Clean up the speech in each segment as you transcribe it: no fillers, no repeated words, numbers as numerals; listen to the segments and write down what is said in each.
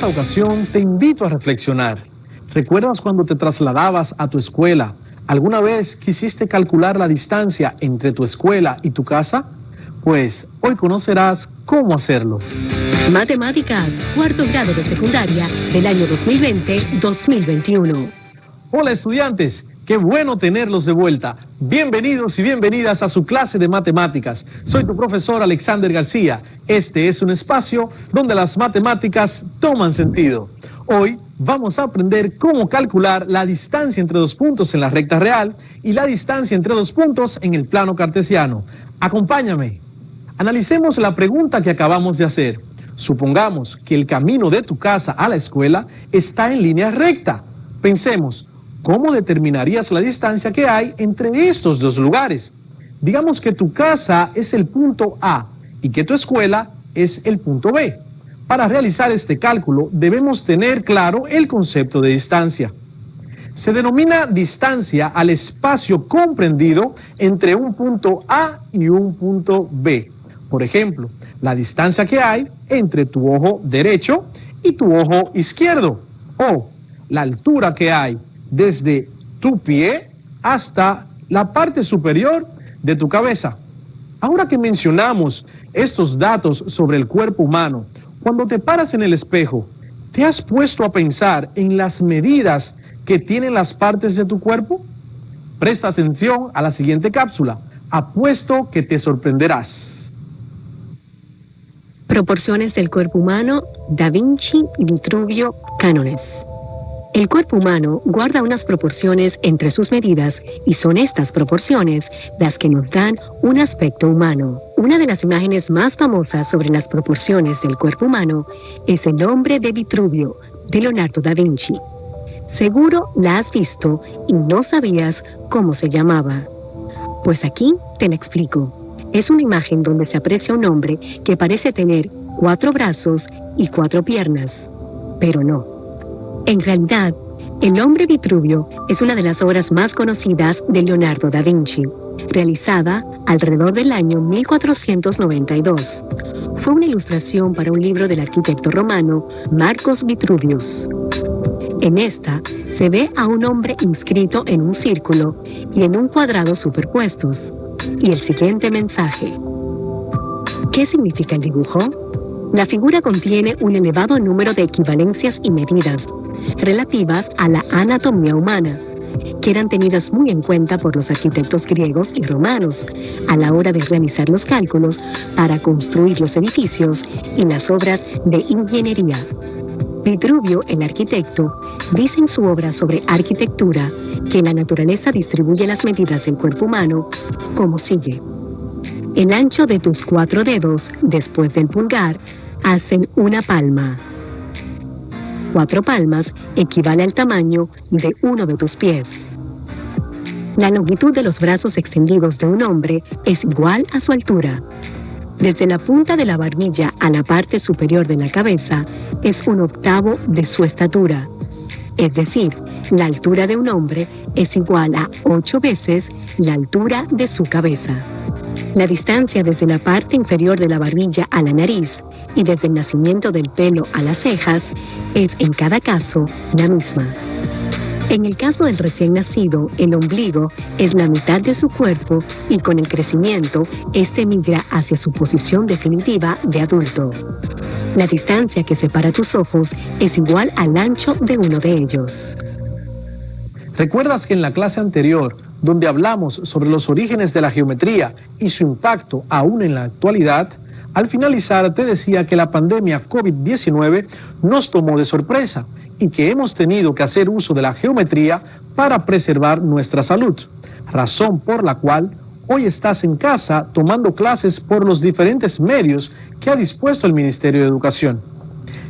esta ocasión te invito a reflexionar. ¿Recuerdas cuando te trasladabas a tu escuela? ¿Alguna vez quisiste calcular la distancia entre tu escuela y tu casa? Pues hoy conocerás cómo hacerlo. Matemáticas, cuarto grado de secundaria del año 2020-2021. Hola estudiantes, qué bueno tenerlos de vuelta. Bienvenidos y bienvenidas a su clase de matemáticas. Soy tu profesor Alexander García. Este es un espacio donde las matemáticas toman sentido. Hoy vamos a aprender cómo calcular la distancia entre dos puntos en la recta real y la distancia entre dos puntos en el plano cartesiano. Acompáñame. Analicemos la pregunta que acabamos de hacer. Supongamos que el camino de tu casa a la escuela está en línea recta. Pensemos, ¿cómo determinarías la distancia que hay entre estos dos lugares? Digamos que tu casa es el punto A y que tu escuela es el punto B. Para realizar este cálculo debemos tener claro el concepto de distancia. Se denomina distancia al espacio comprendido entre un punto A y un punto B. Por ejemplo, la distancia que hay entre tu ojo derecho y tu ojo izquierdo, o la altura que hay desde tu pie hasta la parte superior de tu cabeza. Ahora que mencionamos estos datos sobre el cuerpo humano, cuando te paras en el espejo, ¿te has puesto a pensar en las medidas que tienen las partes de tu cuerpo? Presta atención a la siguiente cápsula. Apuesto que te sorprenderás. Proporciones del cuerpo humano, Da Vinci y Vitruvio, cánones. El cuerpo humano guarda unas proporciones entre sus medidas y son estas proporciones las que nos dan un aspecto humano. Una de las imágenes más famosas sobre las proporciones del cuerpo humano es El hombre de Vitruvio, de Leonardo da Vinci. Seguro la has visto y no sabías cómo se llamaba. Pues aquí te la explico. Es una imagen donde se aprecia un hombre que parece tener 4 brazos y 4 piernas, pero no. En realidad, El hombre Vitruvio es una de las obras más conocidas de Leonardo da Vinci, realizada alrededor del año 1492. Fue una ilustración para un libro del arquitecto romano Marcus Vitruvius. En esta se ve a un hombre inscrito en un círculo y en un cuadrado superpuestos, y el siguiente mensaje. ¿Qué significa el dibujo? La figura contiene un elevado número de equivalencias y medidas relativas a la anatomía humana, que eran tenidas muy en cuenta por los arquitectos griegos y romanos a la hora de realizar los cálculos para construir los edificios y las obras de ingeniería. Vitruvio, el arquitecto, dice en su obra sobre arquitectura que la naturaleza distribuye las medidas del cuerpo humano como sigue. El ancho de tus 4 dedos, después del pulgar, hacen una palma. 4 palmas equivale al tamaño de uno de tus pies. La longitud de los brazos extendidos de un hombre es igual a su altura. Desde la punta de la barbilla a la parte superior de la cabeza es 1/8 de su estatura. Es decir, la altura de un hombre es igual a 8 veces la altura de su cabeza. La distancia desde la parte inferior de la barbilla a la nariz y desde el nacimiento del pelo a las cejas es en cada caso la misma. En el caso del recién nacido, el ombligo es la mitad de su cuerpo y con el crecimiento, este migra hacia su posición definitiva de adulto. La distancia que separa tus ojos es igual al ancho de uno de ellos. ¿Recuerdas que en la clase anterior, donde hablamos sobre los orígenes de la geometría y su impacto aún en la actualidad, al finalizar te decía que la pandemia COVID-19 nos tomó de sorpresa y que hemos tenido que hacer uso de la geometría para preservar nuestra salud, razón por la cual hoy estás en casa tomando clases por los diferentes medios que ha dispuesto el Ministerio de Educación.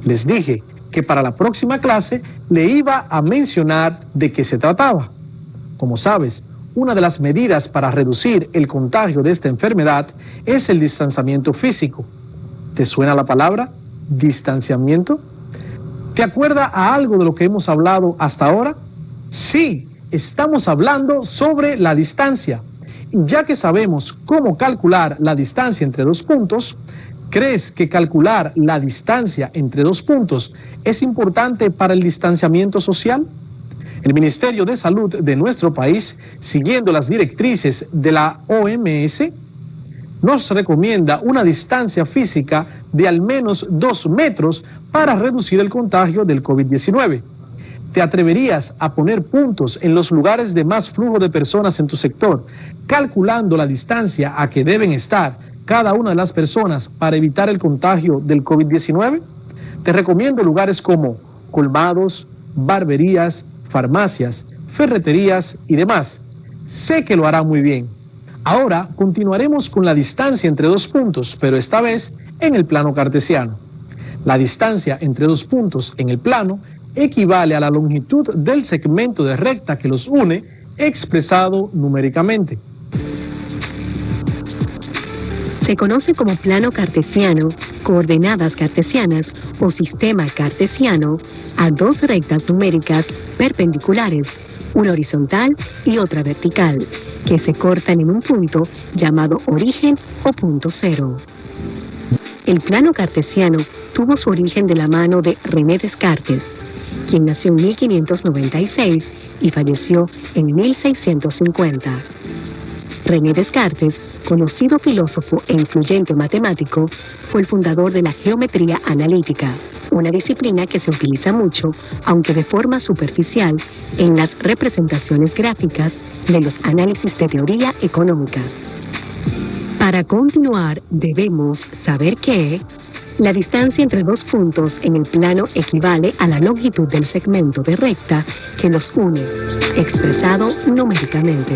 Les dije que para la próxima clase le iba a mencionar de qué se trataba. Como sabes, una de las medidas para reducir el contagio de esta enfermedad es el distanciamiento físico. ¿Te suena la palabra distanciamiento? ¿Te acuerdas a algo de lo que hemos hablado hasta ahora? Sí, estamos hablando sobre la distancia. Ya que sabemos cómo calcular la distancia entre dos puntos, ¿Crees que calcular la distancia entre dos puntos es importante para el distanciamiento social? El Ministerio de Salud de nuestro país, siguiendo las directrices de la OMS, nos recomienda una distancia física de al menos 2 metros para reducir el contagio del COVID-19. ¿Te atreverías a poner puntos en los lugares de más flujo de personas en tu sector, calculando la distancia a que deben estar cada una de las personas para evitar el contagio del COVID-19? Te recomiendo lugares como colmados, barberías, farmacias, ferreterías y demás. Sé que lo hará muy bien. Ahora continuaremos con la distancia entre dos puntos, pero esta vez en el plano cartesiano. La distancia entre dos puntos en el plano equivale a la longitud del segmento de recta que los une, expresado numéricamente. Se conoce como plano cartesiano, coordenadas cartesianas o sistema cartesiano a dos rectas numéricas perpendiculares, una horizontal y otra vertical, que se cortan en un punto llamado origen o punto cero. El plano cartesiano tuvo su origen de la mano de René Descartes, quien nació en 1596 y falleció en 1650. René Descartes, conocido filósofo e influyente matemático, fue el fundador de la geometría analítica, una disciplina que se utiliza mucho, aunque de forma superficial, en las representaciones gráficas de los análisis de teoría económica. Para continuar, debemos saber que la distancia entre dos puntos en el plano equivale a la longitud del segmento de recta que los une, expresado numéricamente.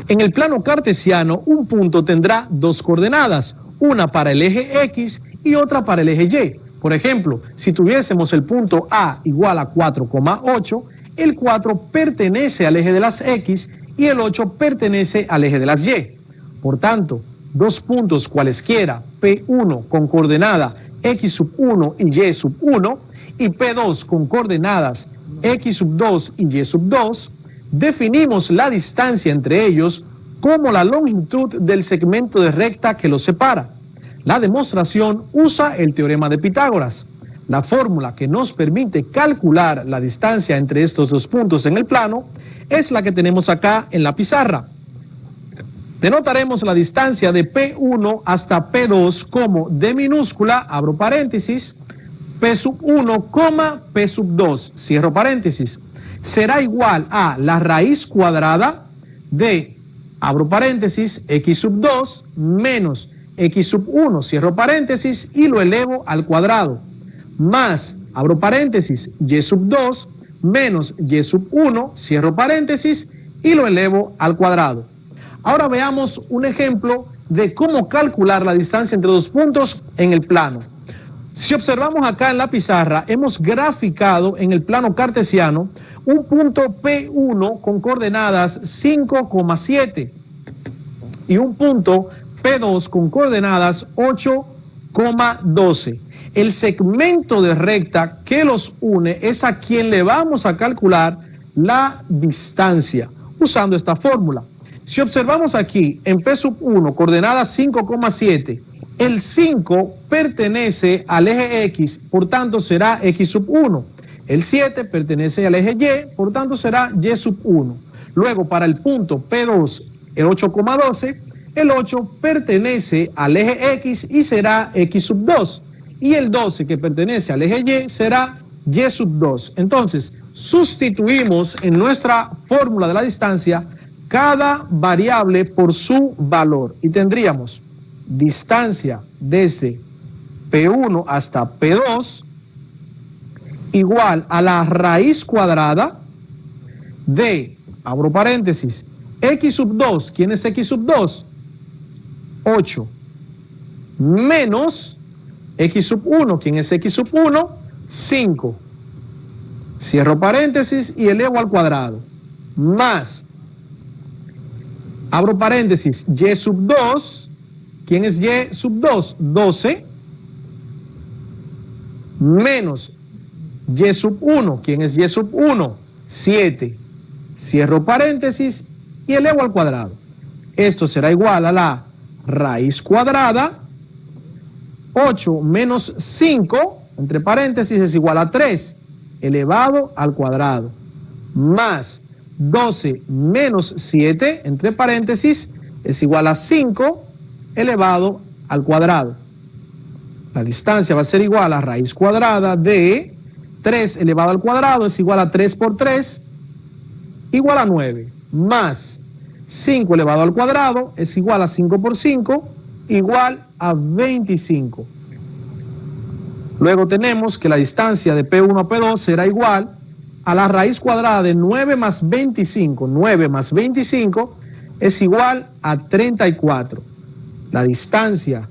En el plano cartesiano, un punto tendrá dos coordenadas, una para el eje X y otra para el eje Y. Por ejemplo, si tuviésemos el punto A igual a 4,8, el 4 pertenece al eje de las X y el 8 pertenece al eje de las Y. Por tanto, dos puntos cualesquiera, P1 con coordenada X1 y Y1 y P2 con coordenadas X2 y Y2, definimos la distancia entre ellos como la longitud del segmento de recta que los separa. La demostración usa el teorema de Pitágoras. La fórmula que nos permite calcular la distancia entre estos dos puntos en el plano es la que tenemos acá en la pizarra. Denotaremos la distancia de P1 hasta P2 como D minúscula, abro paréntesis, P1, P2, cierro paréntesis. Será igual a la raíz cuadrada de, abro paréntesis, X2 menos X1, cierro paréntesis, y lo elevo al cuadrado, más, abro paréntesis, Y2 menos Y1, cierro paréntesis, y lo elevo al cuadrado. Ahora veamos un ejemplo de cómo calcular la distancia entre dos puntos en el plano. Si observamos acá en la pizarra, hemos graficado en el plano cartesiano un punto P1 con coordenadas 5,7 y un punto P2 con coordenadas 8,12. El segmento de recta que los une es a quien le vamos a calcular la distancia usando esta fórmula. Si observamos aquí en P1, coordenada 5,7, el 5 pertenece al eje X, por tanto será X1. El 7 pertenece al eje Y, por tanto será Y1. Luego, para el punto P2, el 8,12, el 8 pertenece al eje X y será X2. Y el 12, que pertenece al eje Y, será Y2. Entonces, sustituimos en nuestra fórmula de la distancia cada variable por su valor. Y tendríamos distancia desde P1 hasta P2 igual a la raíz cuadrada de, abro paréntesis, X2, ¿quién es X2? 8, menos X1, ¿quién es X1? 5, cierro paréntesis y elevo al cuadrado, más, abro paréntesis, Y2, ¿quién es Y2? 12, menos Y1, ¿quién es Y1? 7, cierro paréntesis y elevo al cuadrado. Esto será igual a la raíz cuadrada 8 menos 5, entre paréntesis, es igual a 3 elevado al cuadrado, más 12 menos 7, entre paréntesis, es igual a 5 elevado al cuadrado. La distancia va a ser igual a raíz cuadrada de 3 elevado al cuadrado, es igual a 3 por 3, igual a 9, más 5 elevado al cuadrado, es igual a 5 por 5, igual a 25. Luego tenemos que la distancia de P1 a P2 será igual a la raíz cuadrada de 9 más 25. 9 más 25 es igual a 34. La distancia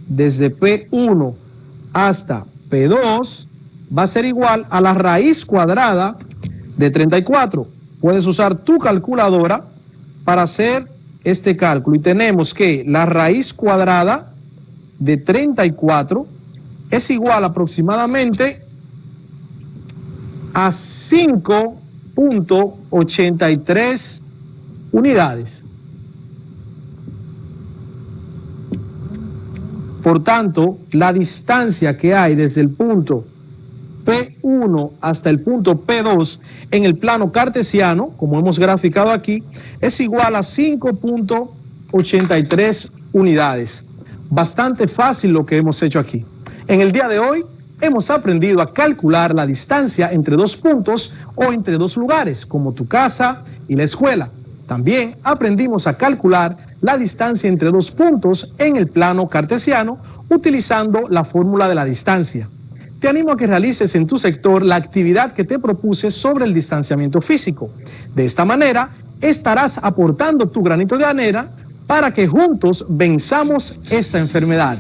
desde P1 hasta P2 va a ser igual a la raíz cuadrada de 34. Puedes usar tu calculadora para hacer este cálculo. Y tenemos que la raíz cuadrada de 34 es igual aproximadamente a 5.83 unidades. Por tanto, la distancia que hay desde el punto P1 hasta el punto P2 en el plano cartesiano, como hemos graficado aquí, es igual a 5.83 unidades. Bastante fácil lo que hemos hecho aquí. En el día de hoy hemos aprendido a calcular la distancia entre dos puntos o entre dos lugares, como tu casa y la escuela. También aprendimos a calcular la distancia entre dos puntos en el plano cartesiano utilizando la fórmula de la distancia. Te animo a que realices en tu sector la actividad que te propuse sobre el distanciamiento físico. De esta manera, estarás aportando tu granito de arena para que juntos venzamos esta enfermedad.